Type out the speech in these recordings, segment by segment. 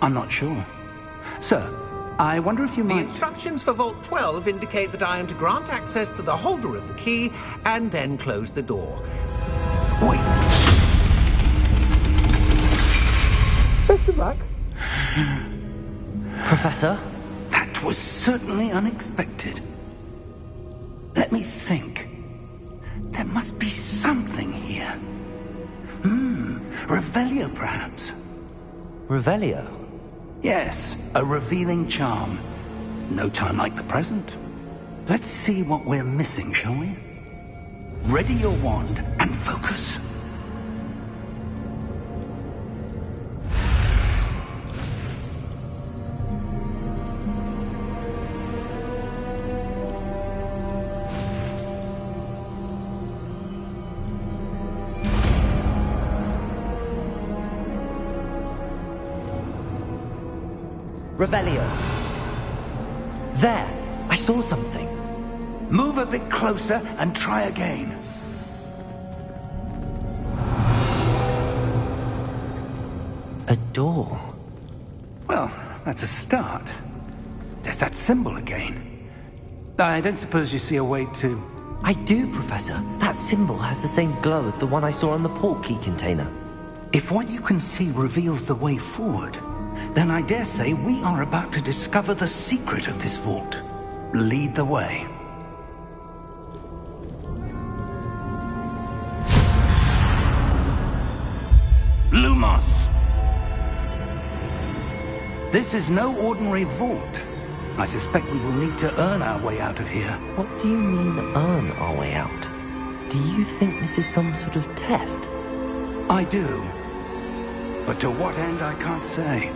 I'm not sure. Sir, I wonder if you The might... instructions for Vault 12 indicate that I am to grant access to the holder of the key and then close the door. Wait. Best of luck. Professor? That was certainly unexpected. Let me think. There must be something here. Revelio, perhaps. Revelio? Yes, a revealing charm. No time like the present. Let's see what we're missing, shall we? Ready your wand and focus. Revelio. There! I saw something. Move a bit closer and try again. A door. Well, that's a start. There's that symbol again. I don't suppose you see a way to... I do, Professor. That symbol has the same glow as the one I saw on the port key container. If what you can see reveals the way forward, then I dare say we are about to discover the secret of this vault. Lead the way. Lumos! This is no ordinary vault. I suspect we will need to earn our way out of here. What do you mean, earn our way out? Do you think this is some sort of test? I do. But to what end, I can't say.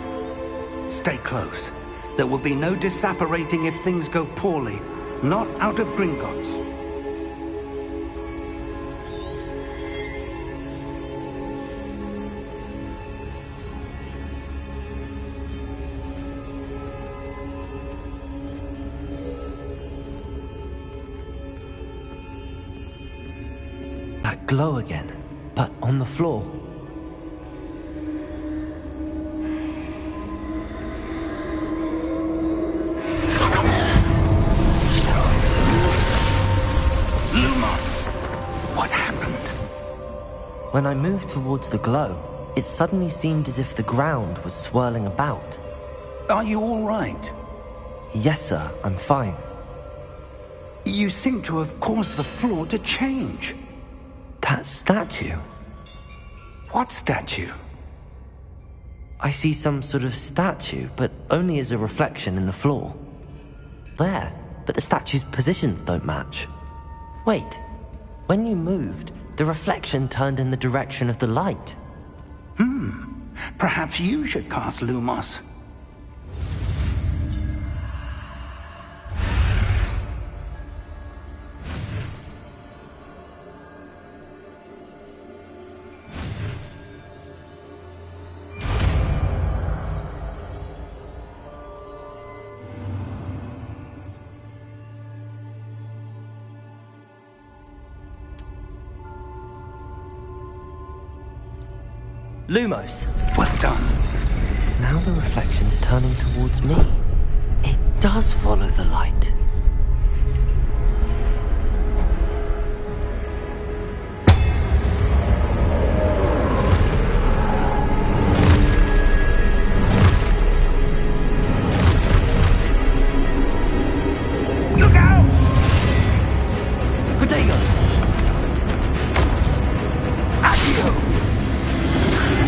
Stay close. There will be no disapparating if things go poorly. Not out of Gringotts. That glow again, but on the floor. When I moved towards the glow, it suddenly seemed as if the ground was swirling about. Are you all right? Yes, sir, I'm fine. You seem to have caused the floor to change. That statue? What statue? I see some sort of statue, but only as a reflection in the floor. There, but the statue's positions don't match. Wait, when you moved, the reflection turned in the direction of the light. Perhaps you should cast Lumos. Lumos. Well done. Now the reflection's turning towards me. It does follow the light. Look out! Protego! Accio!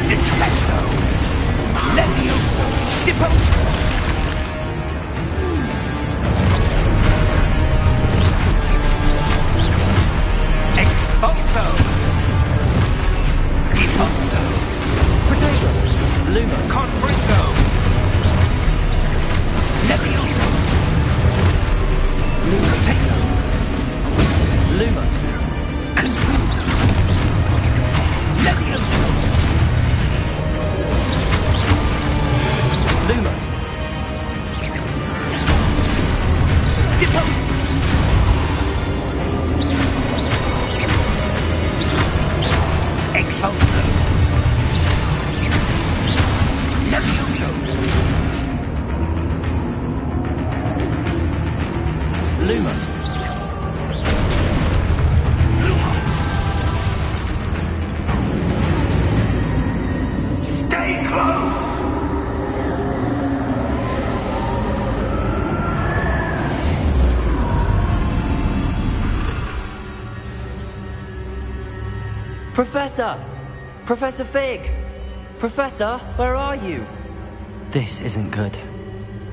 Disfetto! Levioso! Deposo! Expulso! Deposo! Protego! Lumos. Confringo! Levioso! Protego! Lumos. Confuso! Levioso! Lumos. Deposo! Expulso! Levioso! Professor! Professor Fig! Professor, where are you? This isn't good.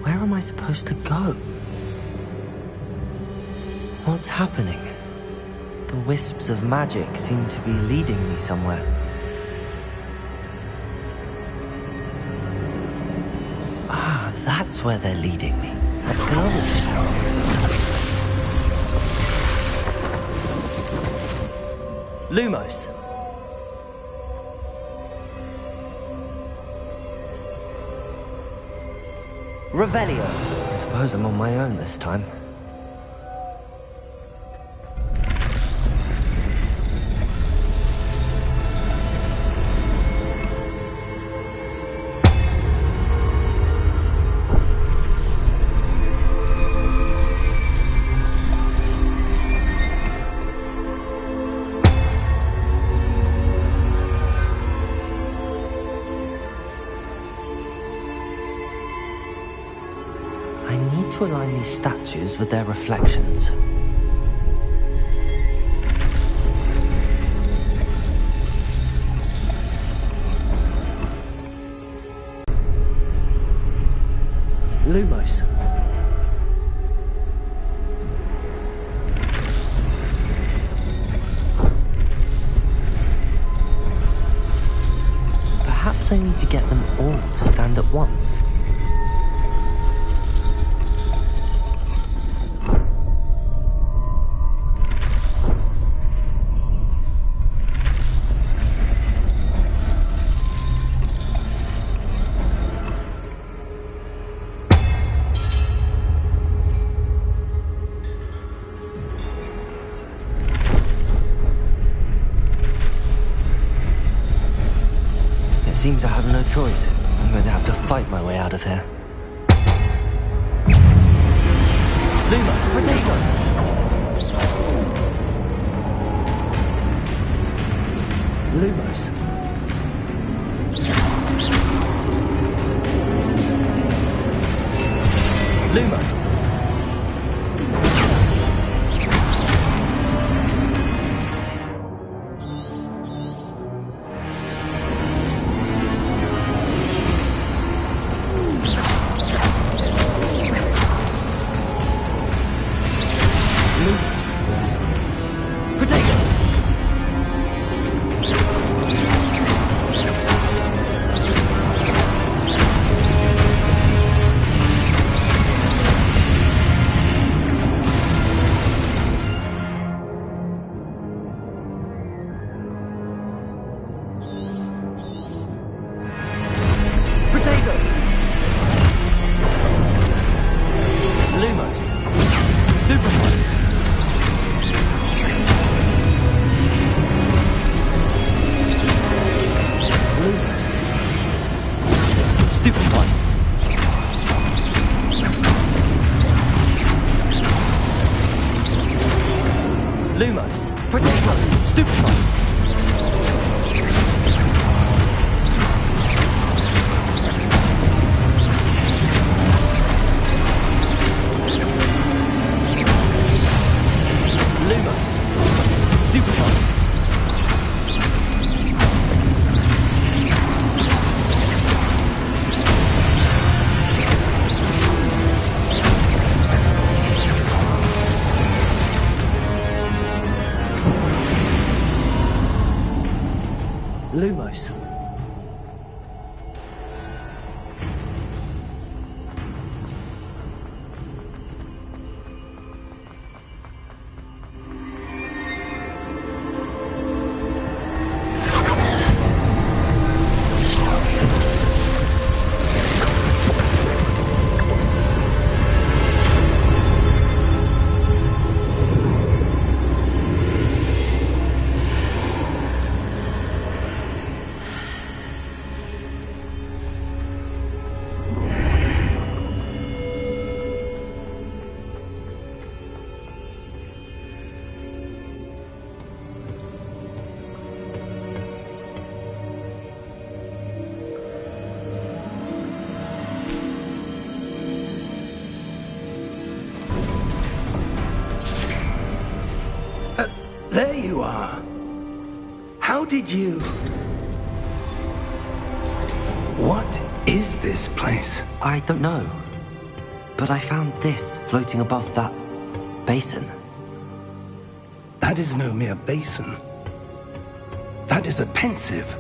Where am I supposed to go? What's happening? The wisps of magic seem to be leading me somewhere. Ah, that's where they're leading me. That glow. Lumos. Revelio. I suppose I'm on my own this time. To align these statues with their reflections. Lumos. Perhaps I need to get them all to stand at once. Seems I have no choice. I'm going to have to fight my way out of here. Lumos, potato! Lumos. Lumos. Lumos, potato, stupefy. Lumos, stupefy. Lumos. did you... What is this place? I don't know. But I found this floating above that basin. That is no mere basin. That is a pensive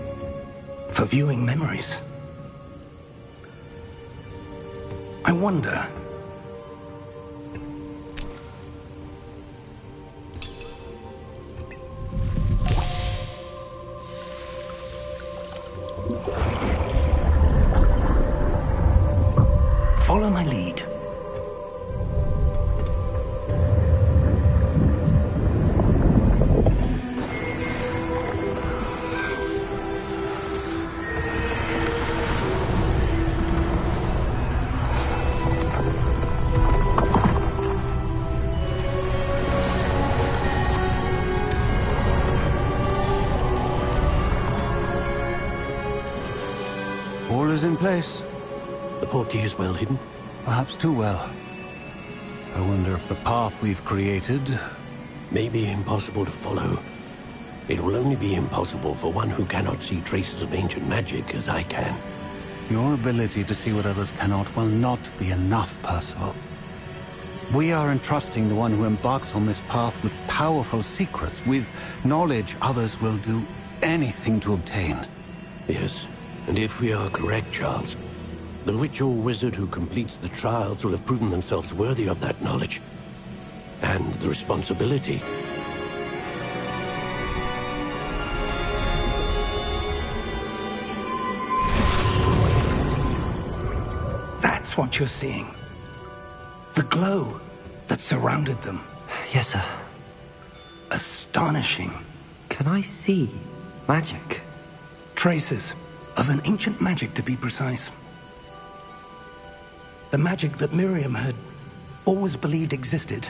for viewing memories. I wonder... Follow my lead. All is in place. The portkey is well hidden? Perhaps too well. I wonder if the path we've created... May be impossible to follow. It will only be impossible for one who cannot see traces of ancient magic as I can. Your ability to see what others cannot will not be enough, Percival. We are entrusting the one who embarks on this path with powerful secrets, with knowledge others will do anything to obtain. Yes, and if we are correct, Charles, the witch or wizard who completes the trials will have proven themselves worthy of that knowledge. And the responsibility. That's what you're seeing. The glow that surrounded them. Yes, sir. Astonishing. Can I see magic? Traces of an ancient magic, to be precise. The magic that Miriam had always believed existed,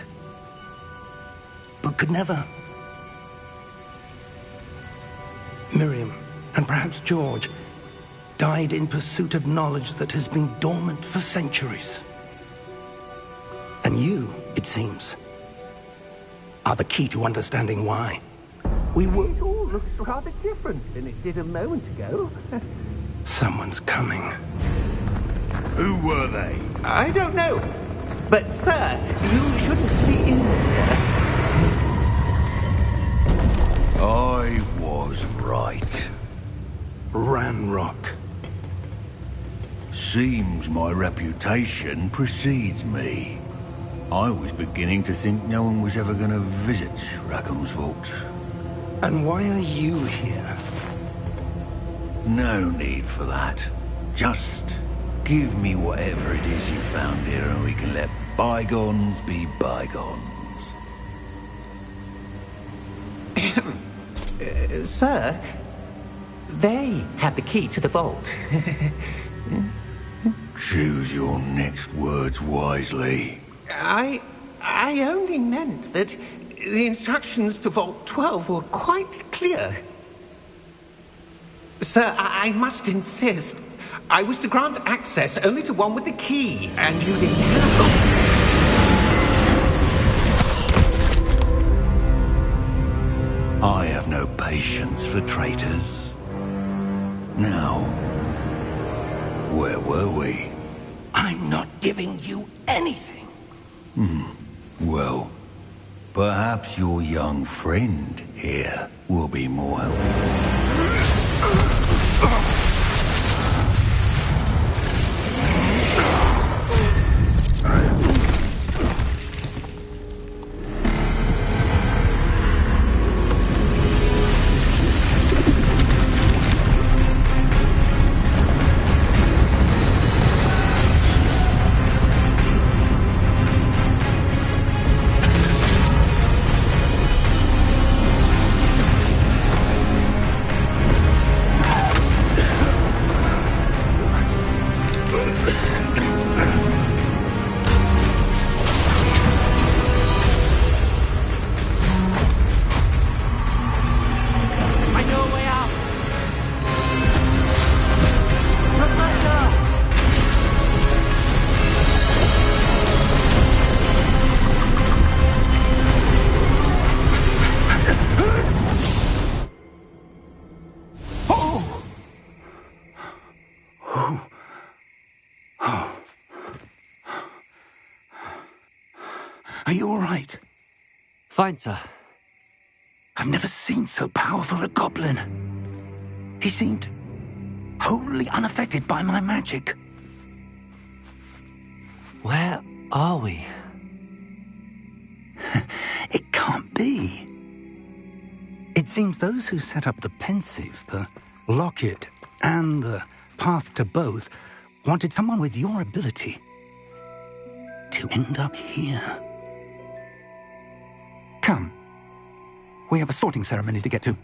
but could never. Miriam, and perhaps George, died in pursuit of knowledge that has been dormant for centuries. And you, it seems, are the key to understanding why. It all looks rather different than it did a moment ago. Someone's coming. Who were they? I don't know. But, sir, you shouldn't be in here. I was right. Ranrock. Seems my reputation precedes me. I was beginning to think no one was ever going to visit Rackham's Vault. And why are you here? No need for that. Just give me whatever it is you found here and we can let bygones be bygones. Sir, they had the key to the vault. Choose your next words wisely. I only meant that the instructions to Vault 12 were quite clear. Sir, I must insist. I was to grant access only to one with the key, and you didn't have I have no patience for traitors. Now, where were we? I'm not giving you anything. Well, perhaps your young friend here will be more helpful. Are you all right? Fine, sir. I've never seen so powerful a goblin. He seemed wholly unaffected by my magic. Where are we? It can't be. It seems those who set up the pensive, the locket, and the path to both wanted someone with your ability to end up here. Come. We have a sorting ceremony to get to.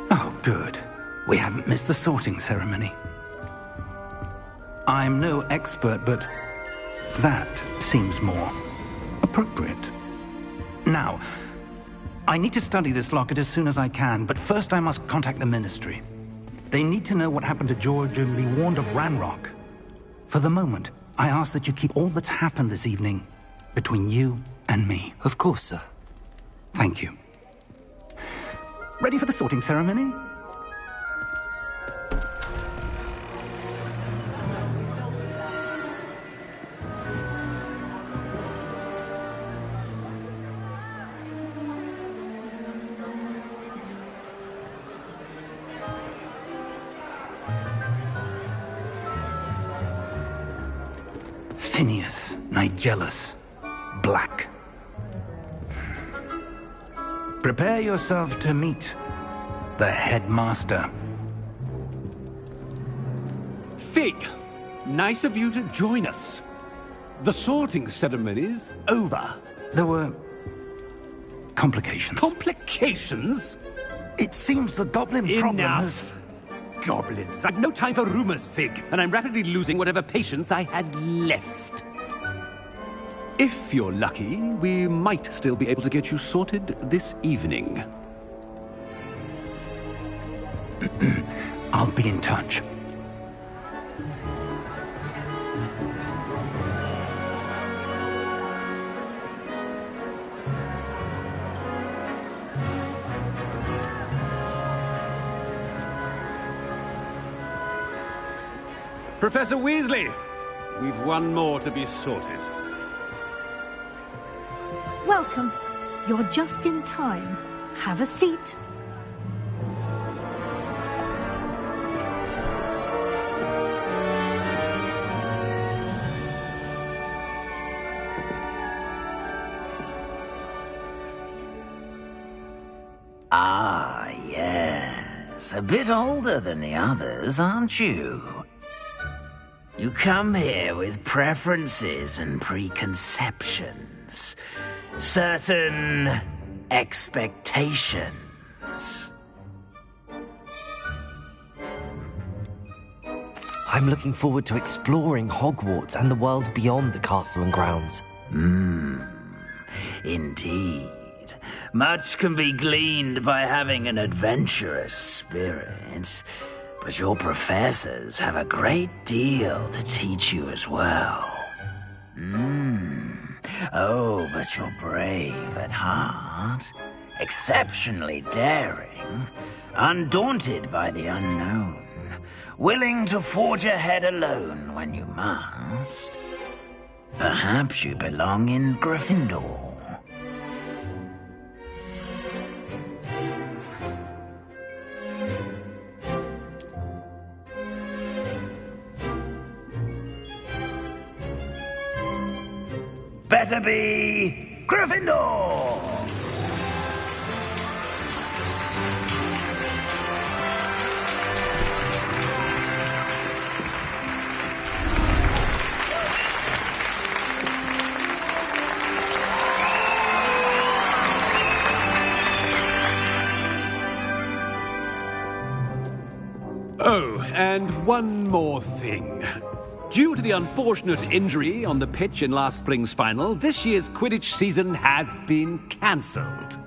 Oh, good. We haven't missed the sorting ceremony. I'm no expert, but that seems more appropriate. Now, I need to study this locket as soon as I can, but first I must contact the Ministry. They need to know what happened to George and be warned of Ranrock. For the moment, I ask that you keep all that's happened this evening between you and me. Of course, sir. Thank you. Ready for the sorting ceremony? Phineas, Nigellus, Black. Prepare yourself to meet the headmaster. Fig, nice of you to join us. The sorting ceremony's over. There were complications. Complications? It seems the goblin problem has... Enough. Goblins. I've no time for rumors, Fig, and I'm rapidly losing whatever patience I had left. If you're lucky, we might still be able to get you sorted this evening. I'll be in touch. Professor Weasley, we've one more to be sorted. Welcome. You're just in time. Have a seat. Ah, yes. A bit older than the others, aren't you? You come here with preferences and preconceptions. Certain expectations. I'm looking forward to exploring Hogwarts and the world beyond the castle and grounds. Indeed. Much can be gleaned by having an adventurous spirit, but your professors have a great deal to teach you as well. Oh, but you're brave at heart, exceptionally daring, undaunted by the unknown, willing to forge ahead alone when you must. Perhaps you belong in Gryffindor. better be Gryffindor! Oh, and one more thing. Due to the unfortunate injury on the pitch in last spring's final, this year's Quidditch season has been cancelled.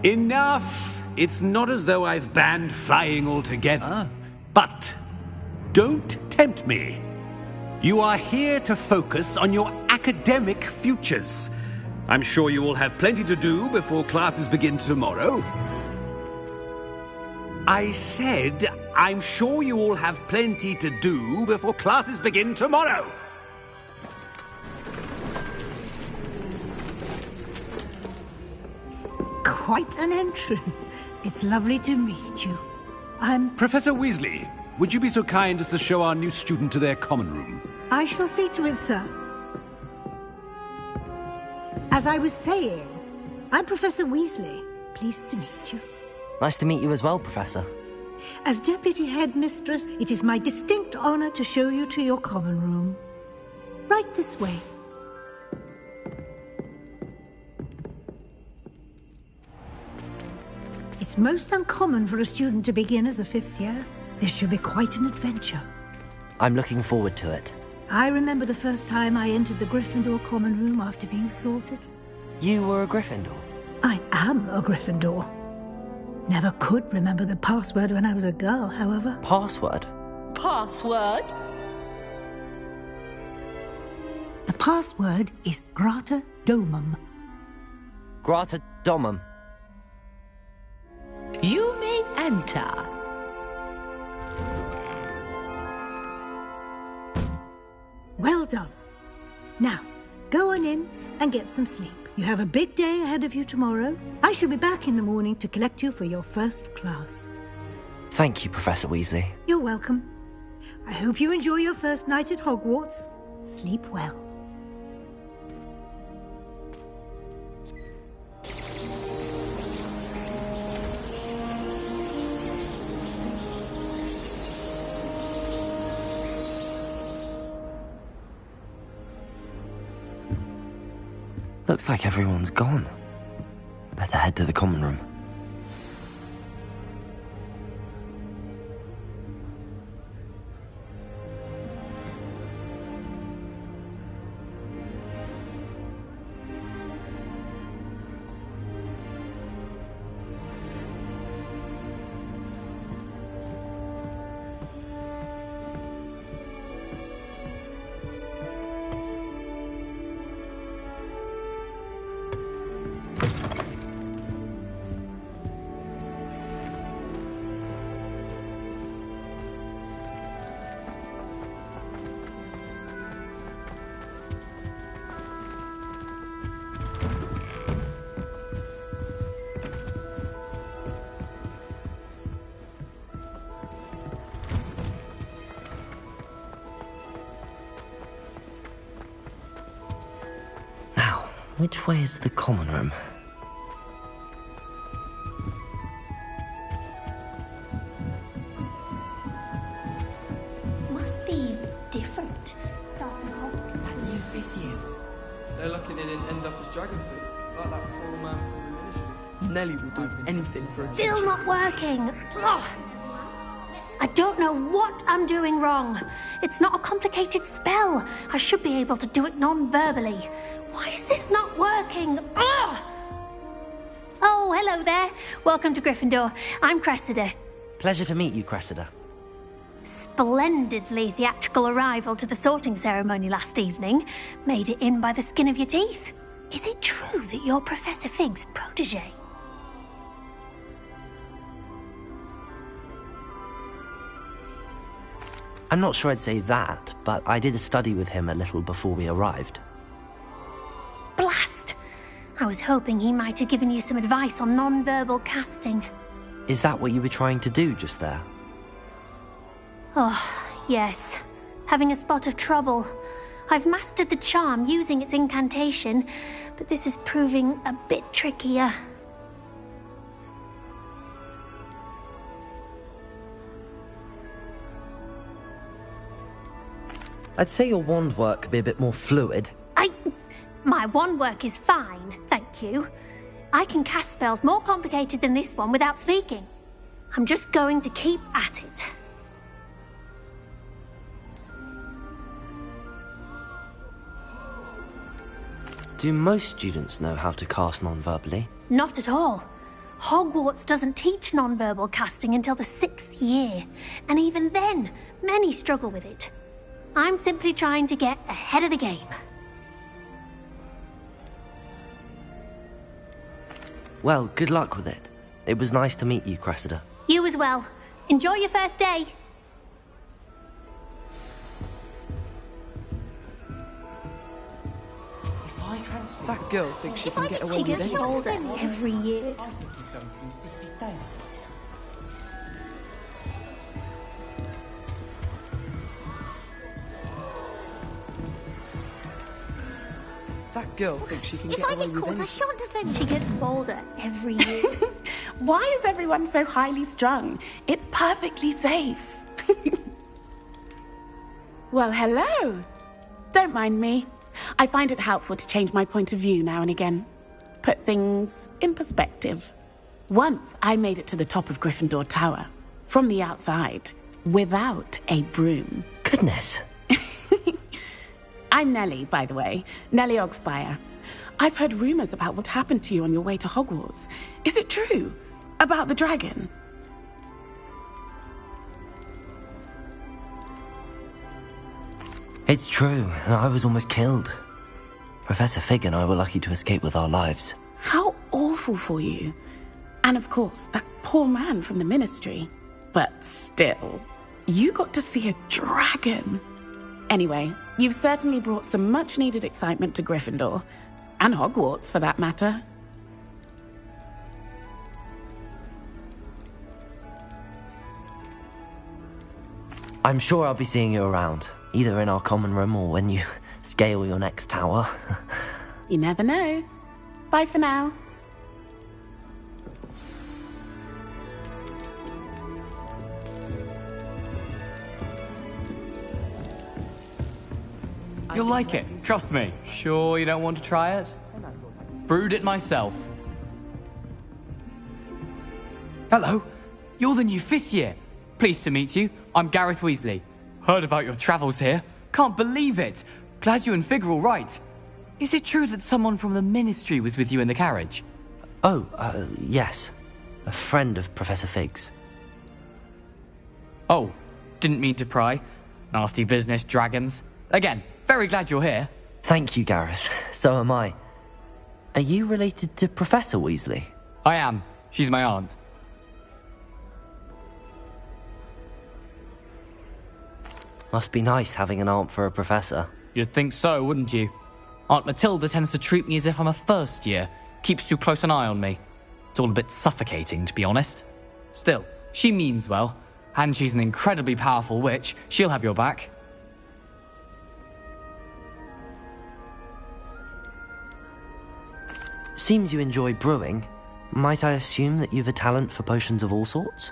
Enough! It's not as though I've banned flying altogether, but don't tempt me. You are here to focus on your academic futures. I'm sure you will have plenty to do before classes begin tomorrow. I said, I'm sure you all have plenty to do before classes begin tomorrow. Quite an entrance. It's lovely to meet you. I'm... Professor Weasley, would you be so kind as to show our new student to their common room? I shall see to it, sir. As I was saying, I'm Professor Weasley. Pleased to meet you. Nice to meet you as well, Professor. As Deputy Headmistress, it is my distinct honor to show you to your common room. Right this way. It's most uncommon for a student to begin as a fifth year. This should be quite an adventure. I'm looking forward to it. I remember the first time I entered the Gryffindor common room after being sorted. You were a Gryffindor? I am a Gryffindor. Never could remember the password when I was a girl, however. Password? Password? The password is Grata Domum. Grata Domum. You may enter. Well done. Now, go on in and get some sleep. You have a big day ahead of you tomorrow. I shall be back in the morning to collect you for your first class. Thank you, Professor Weasley. You're welcome. I hope you enjoy your first night at Hogwarts. Sleep well. Looks like everyone's gone. Better head to the common room. Which way is the common room? Must be different. Starting off. That new fifth year. They're lucky they didn't end up as Dragonfoot, like that poor man from the ministry. Nelly will do anything for attention. Still not working. Ugh. I don't know what I'm doing wrong. It's not a complicated spell. I should be able to do it non-verbally. Why is this not working? Ugh! Oh, hello there. Welcome to Gryffindor. I'm Cressida. Pleasure to meet you, Cressida. Splendidly theatrical arrival to the sorting ceremony last evening. Made it in by the skin of your teeth. Is it true that you're Professor Fig's protege? I'm not sure I'd say that, but I did study with him a little before we arrived. Blast! I was hoping he might have given you some advice on non-verbal casting. Is that what you were trying to do just there? Oh, yes. having a spot of trouble. I've mastered the charm using its incantation, but this is proving a bit trickier. I'd say your wand work could be a bit more fluid. My wand work is fine, thank you. I can cast spells more complicated than this one without speaking. I'm just going to keep at it. Do most students know how to cast non-verbally? Not at all. Hogwarts doesn't teach non-verbal casting until the 6th year, and even then, many struggle with it. I'm simply trying to get ahead of the game. Well, good luck with it. It was nice to meet you, Cressida. You as well. Enjoy your first day. That girl thinks she can get away She with gets anything. older every year. That girl thinks she can If get I away get with caught, I anything. shan't offend. She gets bolder every year. Why is everyone so highly strung? It's perfectly safe. Well, hello. Don't mind me. I find it helpful to change my point of view now and again. Put things in perspective. Once I made it to the top of Gryffindor Tower, from the outside, without a broom. Goodness. I'm Nellie, by the way. Nellie Ogspire. I've heard rumors about what happened to you on your way to Hogwarts. Is it true? About the dragon? It's true, and I was almost killed. Professor Fig and I were lucky to escape with our lives. How awful for you. And of course, that poor man from the Ministry. But still, you got to see a dragon. Anyway, you've certainly brought some much-needed excitement to Gryffindor. And Hogwarts, for that matter. I'm sure I'll be seeing you around, either in our common room or when you scale your next tower. You never know. Bye for now. You'll like it, trust me. Sure you don't want to try it? Brewed it myself. Hello, you're the new 5th year. Pleased to meet you. I'm Gareth Weasley. Heard about your travels here. Can't believe it. Glad you and Fig are all right. Is it true that someone from the Ministry was with you in the carriage? Oh, yes. A friend of Professor Fig's. Oh, didn't mean to pry. Nasty business, dragons. Again, very glad you're here. Thank you, Gareth. So am I. Are you related to Professor Weasley? I am. She's my aunt. Must be nice having an aunt for a professor. You'd think so, wouldn't you? Aunt Matilda tends to treat me as if I'm a first year. Keeps too close an eye on me. It's all a bit suffocating, to be honest. Still, she means well. And she's an incredibly powerful witch. She'll have your back. Seems you enjoy brewing. Might I assume that you've a talent for potions of all sorts?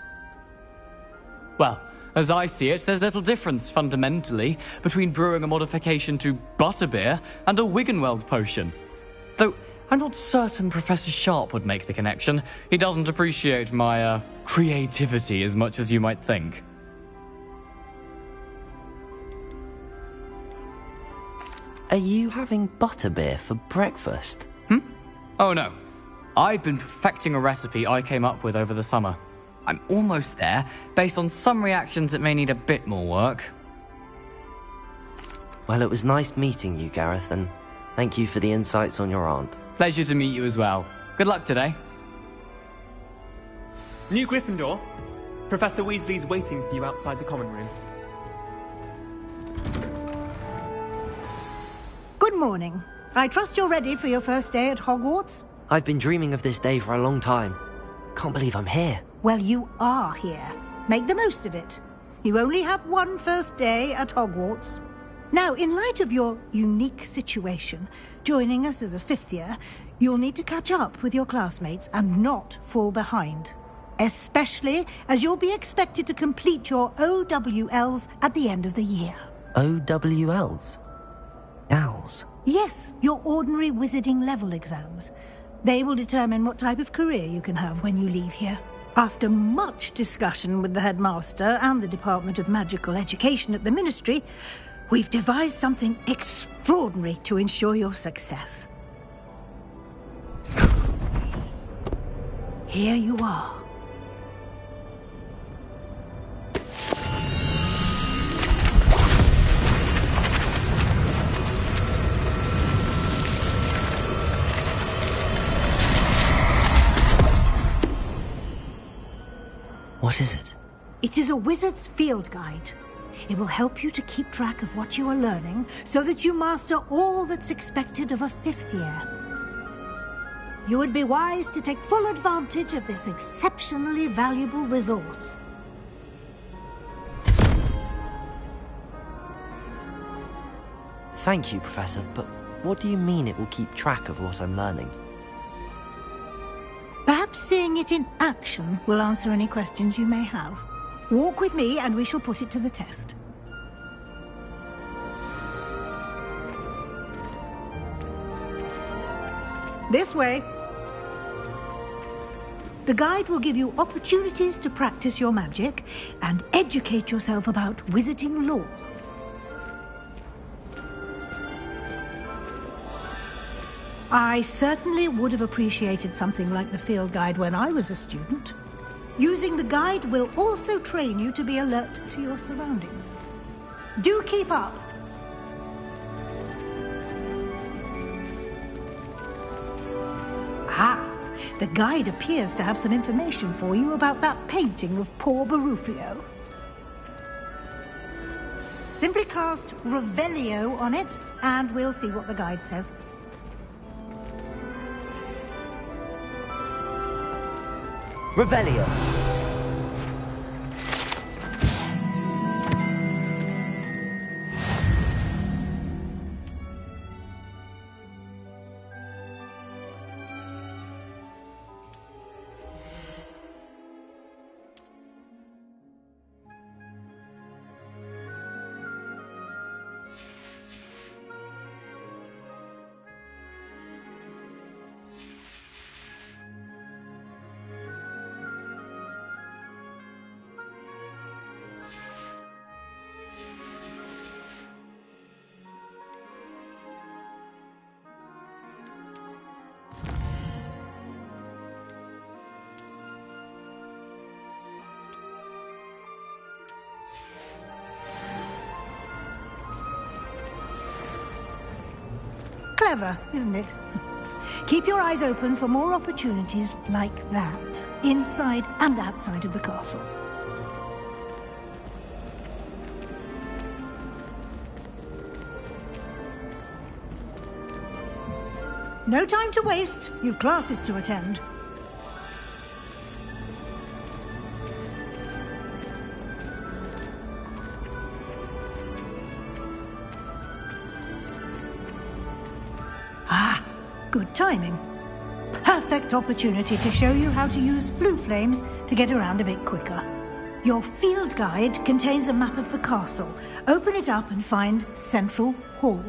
Well, as I see it, there's little difference, fundamentally, between brewing a modification to butterbeer and a Wiggenweld potion. Though, I'm not certain Professor Sharp would make the connection. He doesn't appreciate my, creativity as much as you might think. Are you having butterbeer for breakfast? Oh no. I've been perfecting a recipe I came up with over the summer. I'm almost there. Based on some reactions, it may need a bit more work. Well, it was nice meeting you, Gareth, and thank you for the insights on your aunt. Pleasure to meet you as well. Good luck today. New Gryffindor. Professor Weasley's waiting for you outside the common room. Good morning. I trust you're ready for your first day at Hogwarts? I've been dreaming of this day for a long time. Can't believe I'm here. Well, you are here. Make the most of it. You only have one first day at Hogwarts. Now, in light of your unique situation, joining us as a fifth year, you'll need to catch up with your classmates and not fall behind. Especially as you'll be expected to complete your OWLs at the end of the year. OWLs? Owls? Yes, your ordinary wizarding level exams. They will determine what type of career you can have when you leave here. After much discussion with the headmaster and the Department of Magical Education at the Ministry, we've devised something extraordinary to ensure your success. Here you are. What is it? It is a wizard's field guide. It will help you to keep track of what you are learning so that you master all that's expected of a fifth year. You would be wise to take full advantage of this exceptionally valuable resource. Thank you, Professor, but what do you mean it will keep track of what I'm learning? Perhaps seeing it in action will answer any questions you may have. Walk with me and we shall put it to the test. This way. The guide will give you opportunities to practice your magic and educate yourself about wizarding lore. I certainly would have appreciated something like the field guide when I was a student. Using the guide will also train you to be alert to your surroundings. Do keep up! Ah, the guide appears to have some information for you about that painting of poor Barufio. Simply cast Revelio on it, and we'll see what the guide says. Revelio. Clever, isn't it? Keep your eyes open for more opportunities like that, inside and outside of the castle. No time to waste. You've classes to attend. Good timing. Perfect opportunity to show you how to use flue flames to get around a bit quicker. Your field guide contains a map of the castle. Open it up and find Central Hall.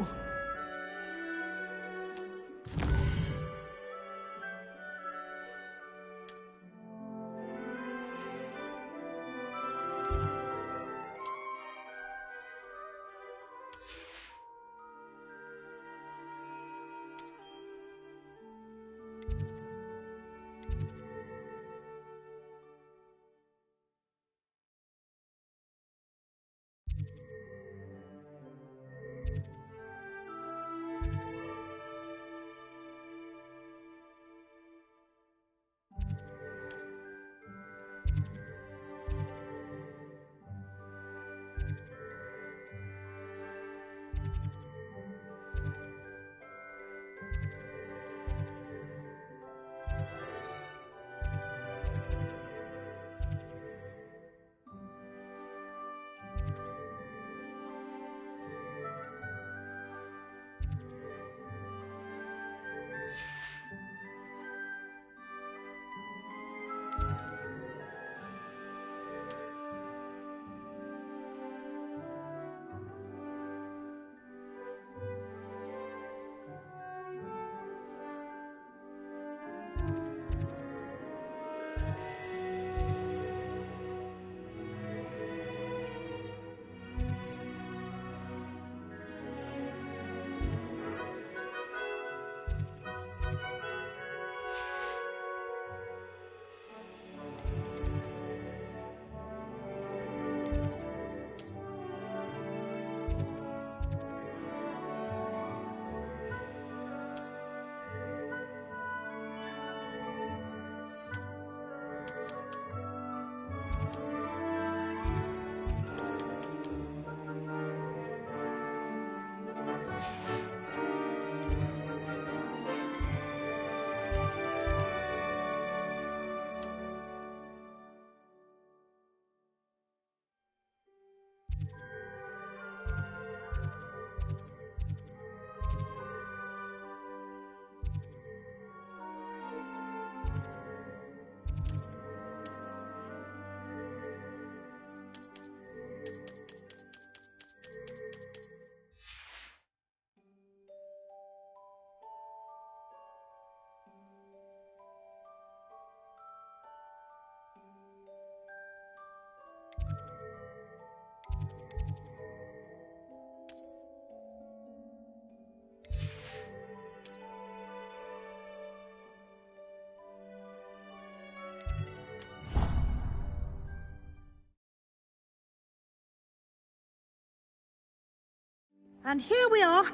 And here we are.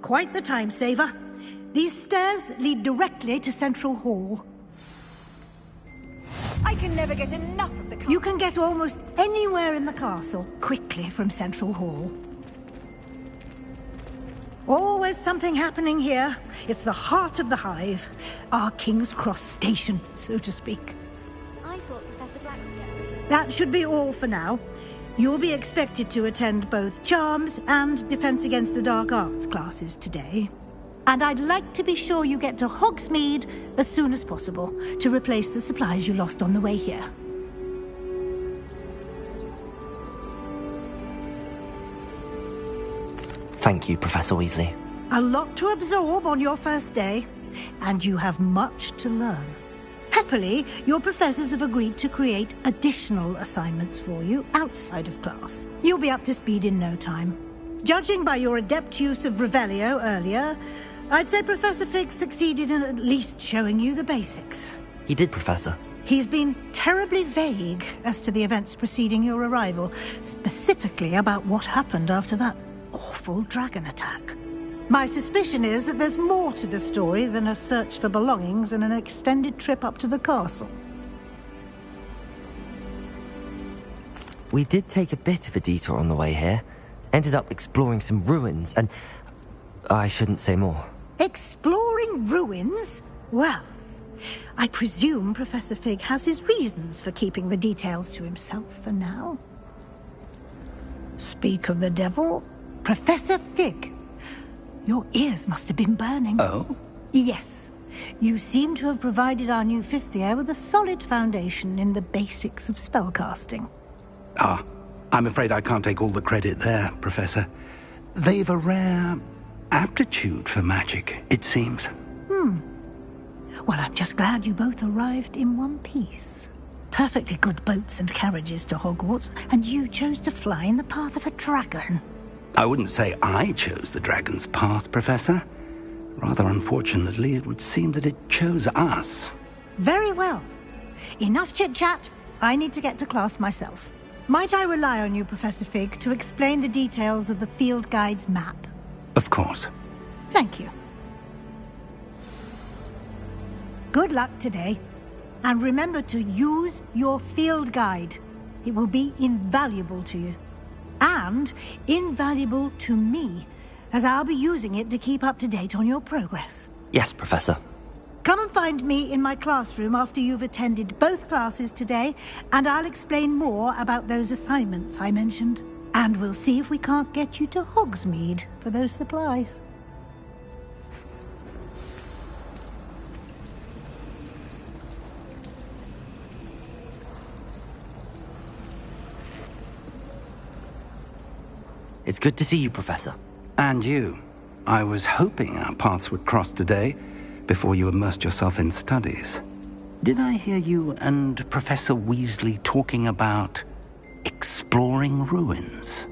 Quite the time saver. These stairs lead directly to Central Hall. I can never get enough of the castle. You can get almost anywhere in the castle quickly from Central Hall. Always something happening here. It's the heart of the Hive. Our King's Cross station, so to speak. I thought Professor Black would get... That should be all for now. You'll be expected to attend both Charms and Defense Against the Dark Arts classes today. And I'd like to be sure you get to Hogsmeade as soon as possible to replace the supplies you lost on the way here. Thank you, Professor Weasley. A lot to absorb on your first day, and you have much to learn. Happily, your professors have agreed to create additional assignments for you outside of class. You'll be up to speed in no time. Judging by your adept use of Revelio earlier, I'd say Professor Fig succeeded in at least showing you the basics. He did, Professor. He's been terribly vague as to the events preceding your arrival, specifically about what happened after that awful dragon attack. My suspicion is that there's more to the story than a search for belongings and an extended trip up to the castle. We did take a bit of a detour on the way here. Ended up exploring some ruins and... I shouldn't say more. Exploring ruins? Well, I presume Professor Fig has his reasons for keeping the details to himself for now. Speak of the devil, Professor Fig. Your ears must have been burning. Oh? Yes. You seem to have provided our new fifth year with a solid foundation in the basics of spellcasting. Ah, I'm afraid I can't take all the credit there, Professor. They've a rare aptitude for magic, it seems. Well, I'm just glad you both arrived in one piece. Perfectly good boats and carriages to Hogwarts, and you chose to fly in the path of a dragon. I wouldn't say I chose the dragon's path, Professor. Rather unfortunately, it would seem that it chose us. Very well. Enough chit-chat. I need to get to class myself. Might I rely on you, Professor Fig, to explain the details of the field guide's map? Of course. Thank you. Good luck today. And remember to use your field guide. It will be invaluable to you. And invaluable to me, as I'll be using it to keep up to date on your progress. Yes, Professor. Come and find me in my classroom after you've attended both classes today, and I'll explain more about those assignments I mentioned. And we'll see if we can't get you to Hogsmeade for those supplies. It's good to see you, Professor. And you. I was hoping our paths would cross today, before you immersed yourself in studies. Did I hear you and Professor Weasley talking about exploring ruins?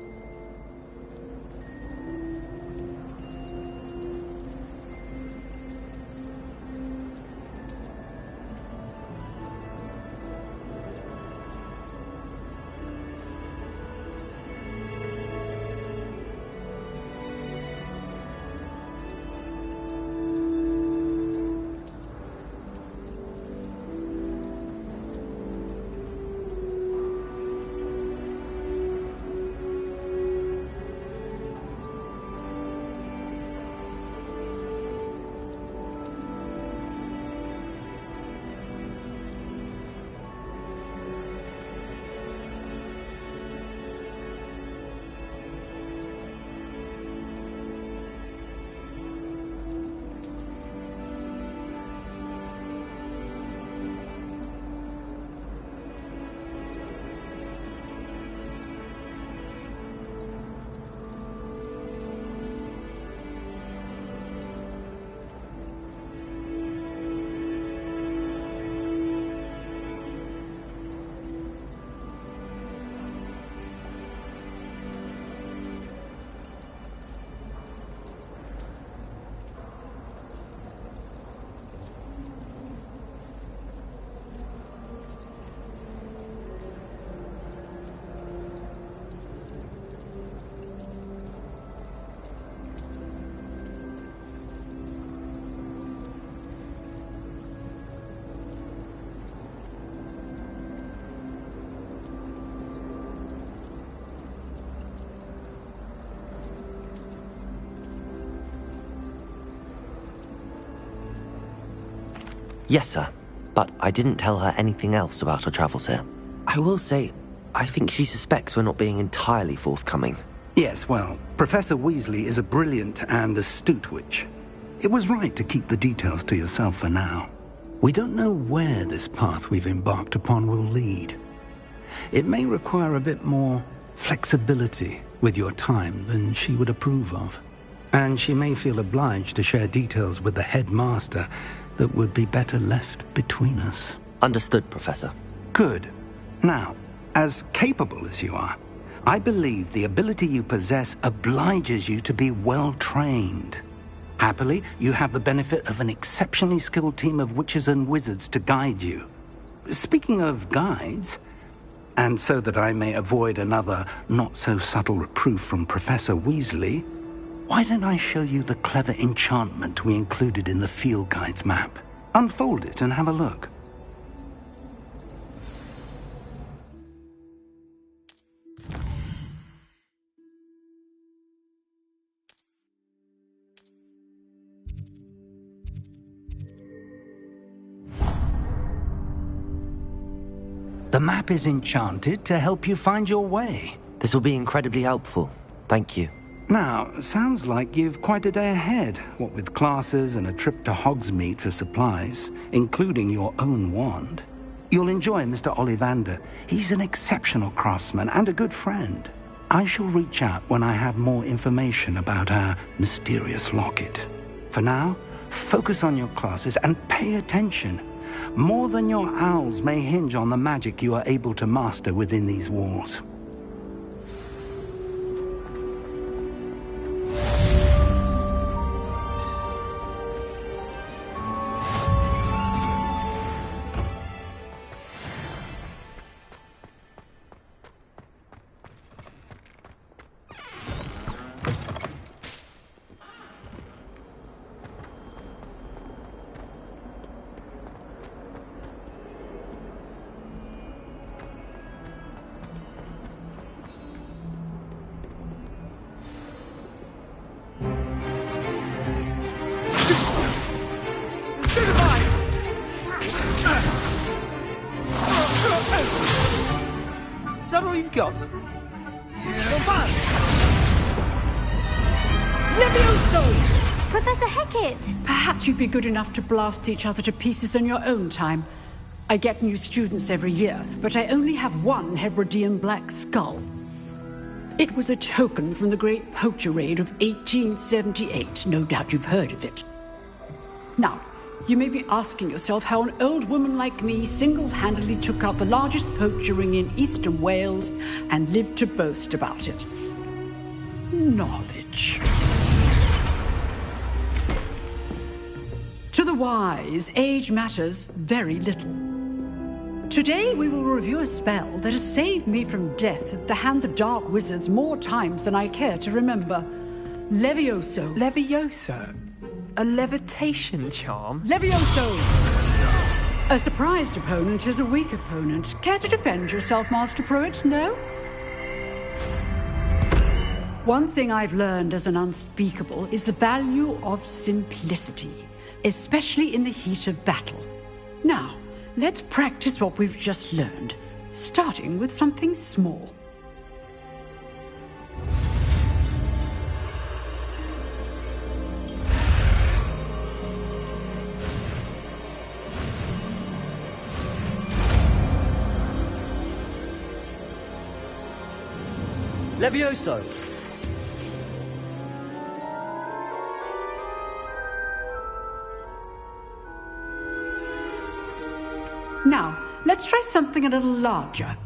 Yes, sir. But I didn't tell her anything else about her travels here. I will say, I think she suspects we're not being entirely forthcoming. Yes, well, Professor Weasley is a brilliant and astute witch. It was right to keep the details to yourself for now. We don't know where this path we've embarked upon will lead. It may require a bit more flexibility with your time than she would approve of. And she may feel obliged to share details with the headmaster that would be better left between us. Understood, Professor. Good. Now, as capable as you are, I believe the ability you possess obliges you to be well-trained. Happily, you have the benefit of an exceptionally skilled team of witches and wizards to guide you. Speaking of guides, and so that I may avoid another not-so-subtle reproof from Professor Weasley, why don't I show you the clever enchantment we included in the field guide's map? Unfold it and have a look. The map is enchanted to help you find your way. This will be incredibly helpful. Thank you. Now, sounds like you've quite a day ahead, what with classes and a trip to Hogsmeade for supplies, including your own wand. You'll enjoy Mr. Ollivander. He's an exceptional craftsman and a good friend. I shall reach out when I have more information about our mysterious locket. For now, focus on your classes and pay attention. More than your owls may hinge on the magic you are able to master within these walls. Is that all you've got? Levioso! Professor Hecat! Perhaps you'd be good enough to blast each other to pieces in your own time. I get new students every year, but I only have one Hebridean black skull. It was a token from the Great Poacher Raid of 1878. No doubt you've heard of it. Now, you may be asking yourself how an old woman like me single-handedly took out the largest poacher ring in eastern Wales and lived to boast about it. Knowledge. To the wise, age matters very little. Today we will review a spell that has saved me from death at the hands of dark wizards more times than I care to remember. Levioso. Levioso? A levitation charm? Levioso! A surprised opponent is a weak opponent. Care to defend yourself, Master Pruitt? No? One thing I've learned as an unspeakable is the value of simplicity, especially in the heat of battle. Now, let's practice what we've just learned, starting with something small. Levioso! Now, let's try something a little larger.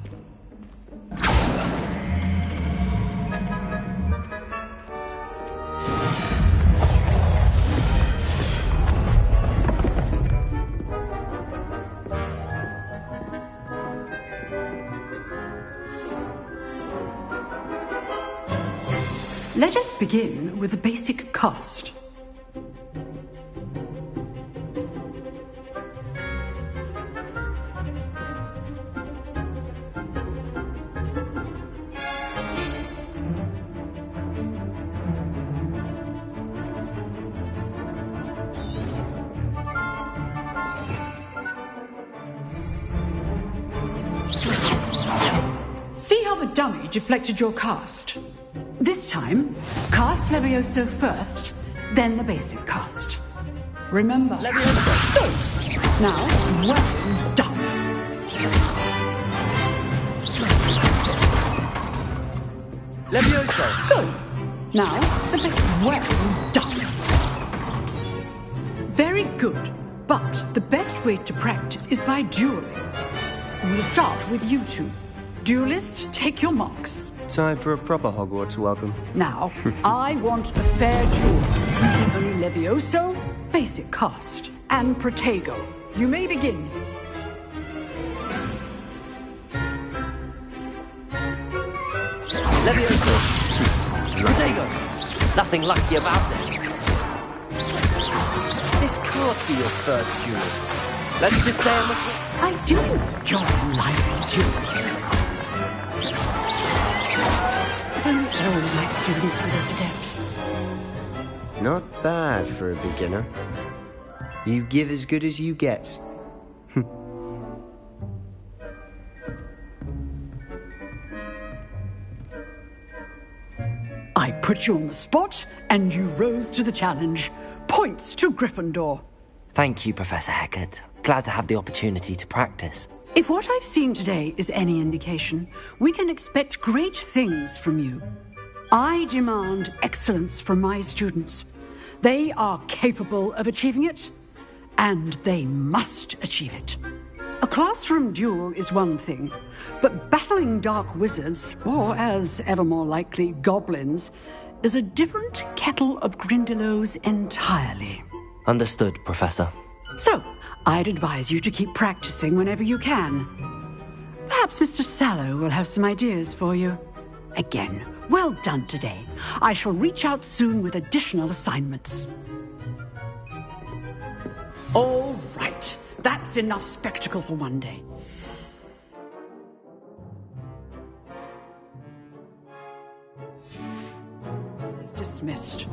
Let us begin with the basic cast. the dummy deflected your cast. This time, cast Levioso first, then the basic cast. Remember, Levioso, go! Now, well done. Levioso, go! Now, the basic, well done. Very good, but the best way to practice is by dueling. We'll start with you two. Duelists, take your marks. time for a proper Hogwarts welcome. Now, I want a fair duel, using only Levioso, basic cast, and Protego. You may begin. Levioso! Protego! Nothing lucky about it. This can't be your first duel. Let's just say I do enjoy lively dueling. If only all my students were this adept. Not bad for a beginner. You give as good as you get. I put you on the spot, and you rose to the challenge. Points to Gryffindor. Thank you, Professor Hecat. Glad to have the opportunity to practice. If what I've seen today is any indication, we can expect great things from you. I demand excellence from my students. They are capable of achieving it, and they must achieve it. A classroom duel is one thing, but battling dark wizards, or as ever more likely, goblins, is a different kettle of Grindylows entirely. Understood, Professor. So, I'd advise you to keep practicing whenever you can. Perhaps Mr. Sallow will have some ideas for you. Again, well done today. I shall reach out soon with additional assignments. All right. That's enough spectacle for one day. This is dismissed.